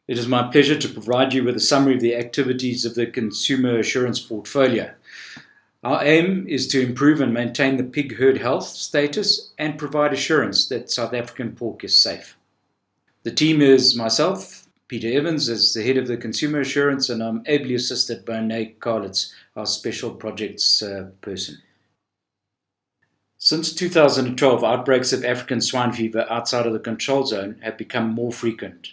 It is my pleasure to provide you with a summary of the activities of the Consumer Assurance portfolio. Our aim is to improve and maintain the pig herd health status and provide assurance that South African pork is safe. The team is myself, Peter Evans, as the head of the Consumer Assurance, and I'm ably assisted by Nate Karlitz, our special projects person. Since 2012, outbreaks of African swine fever outside of the control zone have become more frequent.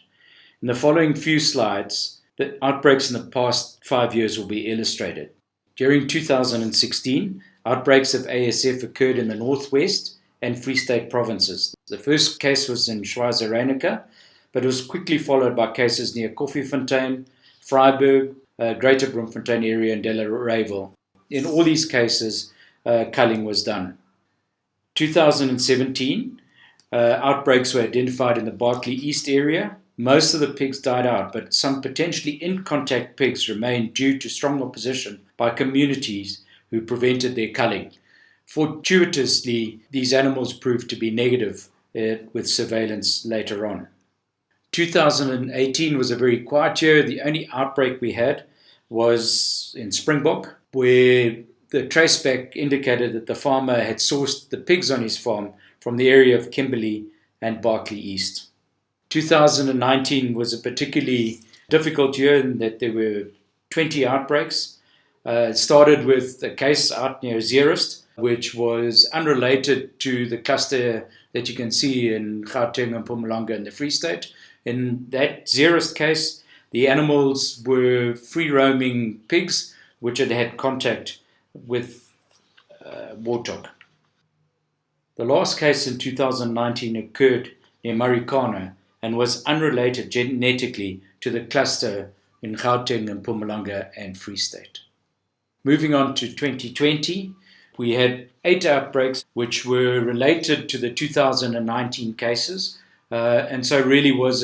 In the following few slides, the outbreaks in the past 5 years will be illustrated. During 2016, outbreaks of ASF occurred in the Northwest and Free State provinces. The first case was in Schweizer-Reinicke, but it was quickly followed by cases near Koffiefontein, Vryburg, Greater Bloemfontein area, and Delareyville. In all these cases, culling was done. 2017, outbreaks were identified in the Berkeley East area. Most of the pigs died out, but some potentially in-contact pigs remained due to strong opposition by communities who prevented their culling. Fortuitously, these animals proved to be negative with surveillance later on. 2018 was a very quiet year. The only outbreak we had was in Springbok, where the traceback indicated that the farmer had sourced the pigs on his farm from the area of Kimberley and Berkeley East. 2019 was a particularly difficult year in that there were 20 outbreaks. It started with a case out near Zeerust, which was unrelated to the cluster that you can see in Gauteng and Mpumalanga in the Free State. In that Zeerust case, the animals were free-roaming pigs which had had contact with warthog. The last case in 2019 occurred near Marikana and was unrelated genetically to the cluster in Gauteng and Mpumalanga and Free State. Moving on to 2020, we had 8 outbreaks which were related to the 2019 cases, and so really was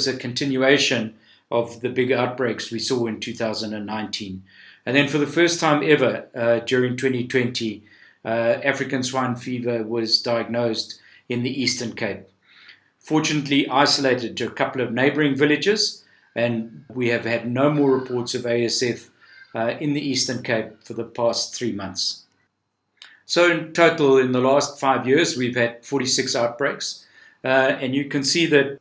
a continuation of the big outbreaks we saw in 2019. And then for the first time ever during 2020, African swine fever was diagnosed in the Eastern Cape. Fortunately isolated to a couple of neighbouring villages, and we have had no more reports of ASF in the Eastern Cape for the past 3 months. So in total, in the last 5 years, we've had 46 outbreaks, and you can see that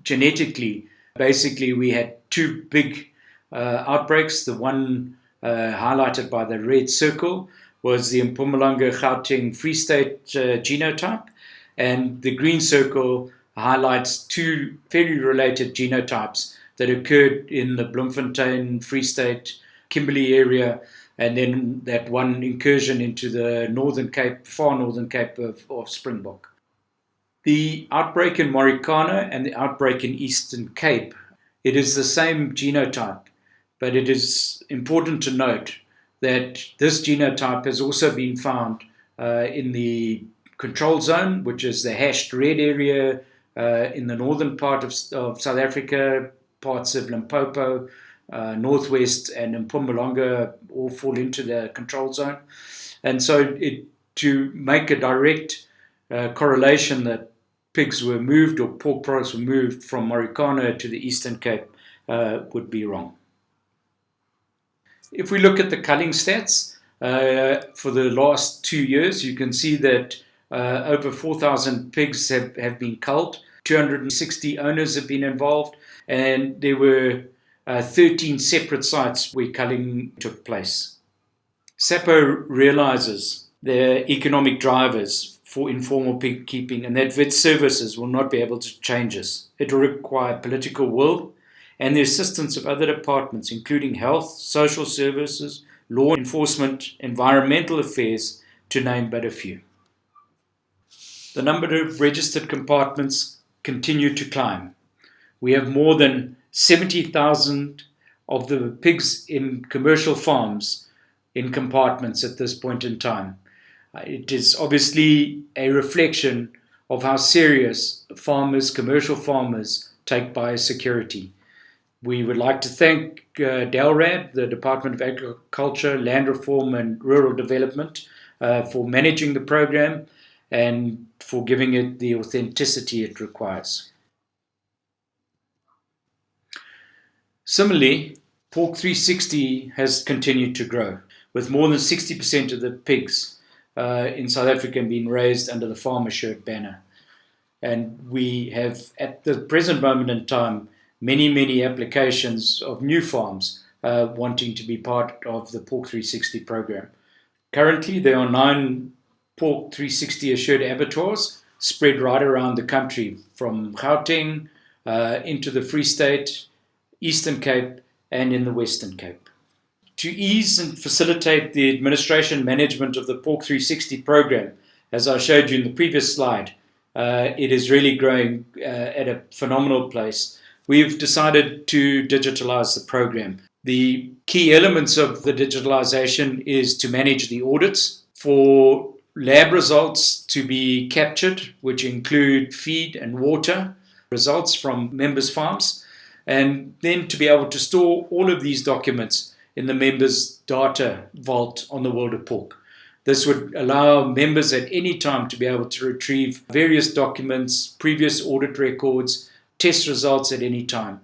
genetically, basically we had 2 big outbreaks. The one highlighted by the red circle was the Mpumalanga Gauteng Free State genotype, and the green circle highlights 2 very related genotypes that occurred in the Bloemfontein, Free State, Kimberley area, and then that one incursion into the Northern Cape, far Northern Cape of Springbok. The outbreak in Marikana and the outbreak in Eastern Cape, it is the same genotype, but it is important to note that this genotype has also been found in the control zone, which is the hashed red area in the northern part of South Africa, parts of Limpopo, Northwest and Mpumalanga all fall into the control zone. And so to make a direct correlation that pigs were moved or pork products were moved from Marikana to the Eastern Cape would be wrong. If we look at the culling stats for the last 2 years, you can see that over 4,000 pigs have been culled. 260 owners have been involved, and there were 13 separate sites where culling took place. SAPO realizes the economic drivers for informal pig keeping and that vet services will not be able to change this. It will require political will and the assistance of other departments, including health, social services, law enforcement, environmental affairs, to name but a few. The number of registered compartments continue to climb. We have more than 70,000 of the pigs in commercial farms in compartments at this point in time. It is obviously a reflection of how serious farmers, commercial farmers, take biosecurity. We would like to thank DALRRAD, the Department of Agriculture, Land Reform and Rural Development, for managing the program and for giving it the authenticity it requires. Similarly, Pork 360 has continued to grow, with more than 60% of the pigs in South Africa being raised under the Farm Assured banner. And we have, at the present moment in time, many applications of new farms wanting to be part of the Pork 360 program. Currently, there are 9 Pork 360 assured abattoirs spread right around the country, from Gauteng into the Free State, Eastern Cape, and in the Western Cape. To ease and facilitate the administration management of the Pork 360 program, as I showed you in the previous slide, it is really growing at a phenomenal pace. We've decided to digitalize the program. The key elements of the digitalization is to manage the audits, for lab results to be captured, which include feed and water results from members' farms, and then to be able to store all of these documents in the members' data vault on the World of Pork. This would allow members at any time to be able to retrieve various documents, previous audit records, test results at any time.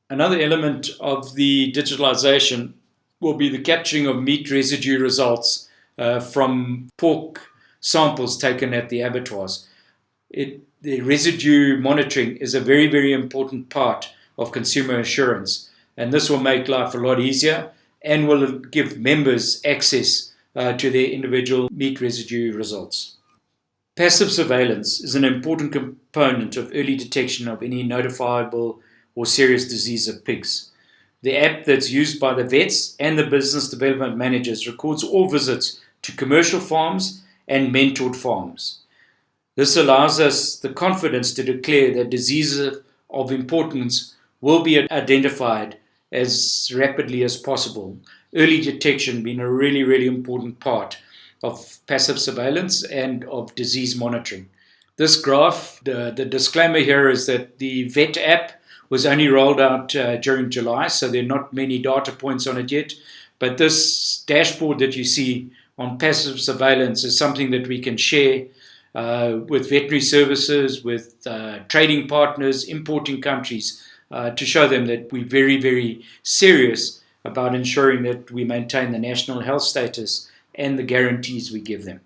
Another element of the digitalization will be the capturing of meat residue results from pork samples taken at the abattoirs. The residue monitoring is a very important part of consumer assurance, and this will make life a lot easier and will give members access to their individual meat residue results. Passive surveillance is an important component of early detection of any notifiable or serious disease of pigs. The app that's used by the vets and the business development managers records all visits to commercial farms and mentored farms. This allows us the confidence to declare that diseases of importance will be identified as rapidly as possible. Early detection being a really important part of passive surveillance and of disease monitoring. This graph, the disclaimer here is that the vet app was only rolled out during July, so there are not many data points on it yet. But this dashboard that you see on passive surveillance is something that we can share with veterinary services, with trading partners, importing countries, to show them that we're very serious about ensuring that we maintain the national health status and the guarantees we give them.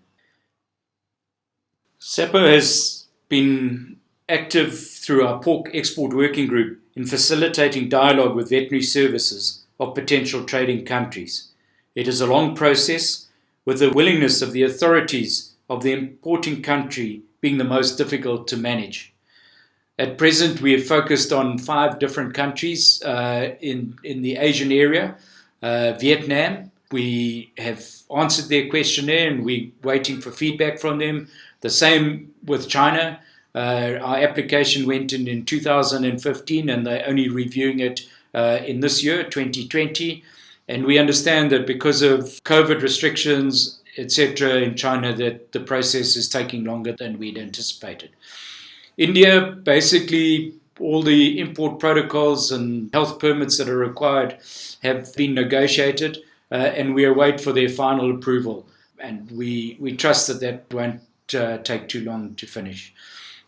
SAPO has been active through our Pork Export Working Group in facilitating dialogue with veterinary services of potential trading countries. It is a long process, with the willingness of the authorities of the importing country being the most difficult to manage. At present, we have focused on 5 different countries in the Asian area. Vietnam, we have answered their questionnaire and we're waiting for feedback from them. The same with China. Our application went in 2015 and they're only reviewing it in this year, 2020. And we understand that because of COVID restrictions, etc. in China, that the process is taking longer than we'd anticipated. India, basically all the import protocols and health permits that are required have been negotiated and we await for their final approval. And we trust that won't take too long to finish.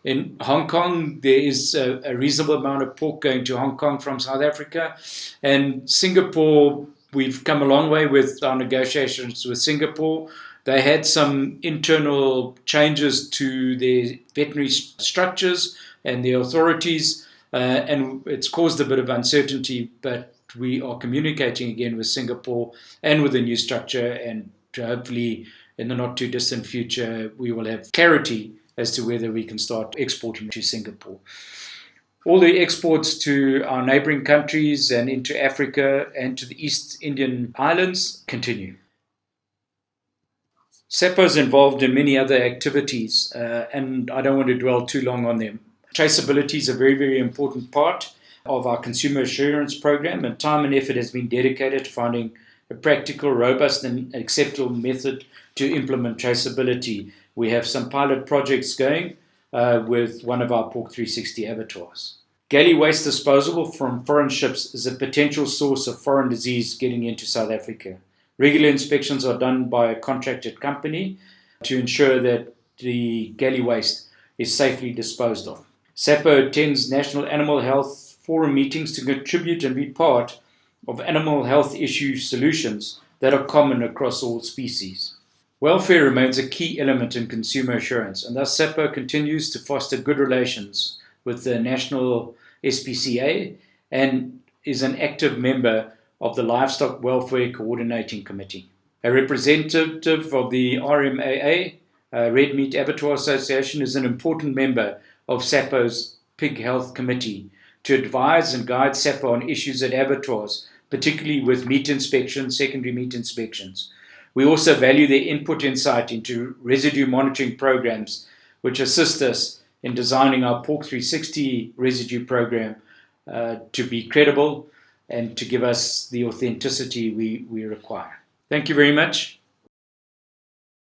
In Hong Kong, there is a reasonable amount of pork going to Hong Kong from South Africa. And Singapore, we've come a long way with our negotiations with Singapore. They had some internal changes to their veterinary structures and their authorities, and it's caused a bit of uncertainty, but we are communicating again with Singapore and with the new structure, and hopefully in the not too distant future we will have clarity as to whether we can start exporting to Singapore. All the exports to our neighboring countries and into Africa and to the East Indian Islands continue. SAPO is involved in many other activities, and I don't want to dwell too long on them. Traceability is a very important part of our consumer assurance program, and time and effort has been dedicated to finding a practical, robust, and acceptable method to implement traceability. We have some pilot projects going with one of our Pork 360 abattoirs. Galley waste disposal from foreign ships is a potential source of foreign disease getting into South Africa. Regular inspections are done by a contracted company to ensure that the galley waste is safely disposed of. SAPO attends national animal health forum meetings to contribute and be part of animal health issue solutions that are common across all species. Welfare remains a key element in consumer assurance, and thus SAPO continues to foster good relations with the National SPCA and is an active member of the Livestock Welfare Coordinating Committee. A representative of the RMAA, Red Meat Abattoir Association, is an important member of SAPO's Pig Health Committee to advise and guide SAPO on issues at abattoirs, particularly with meat inspections, secondary meat inspections. We also value their insight into residue monitoring programs, which assist us in designing our Pork 360 residue program to be credible and to give us the authenticity we require. Thank you very much.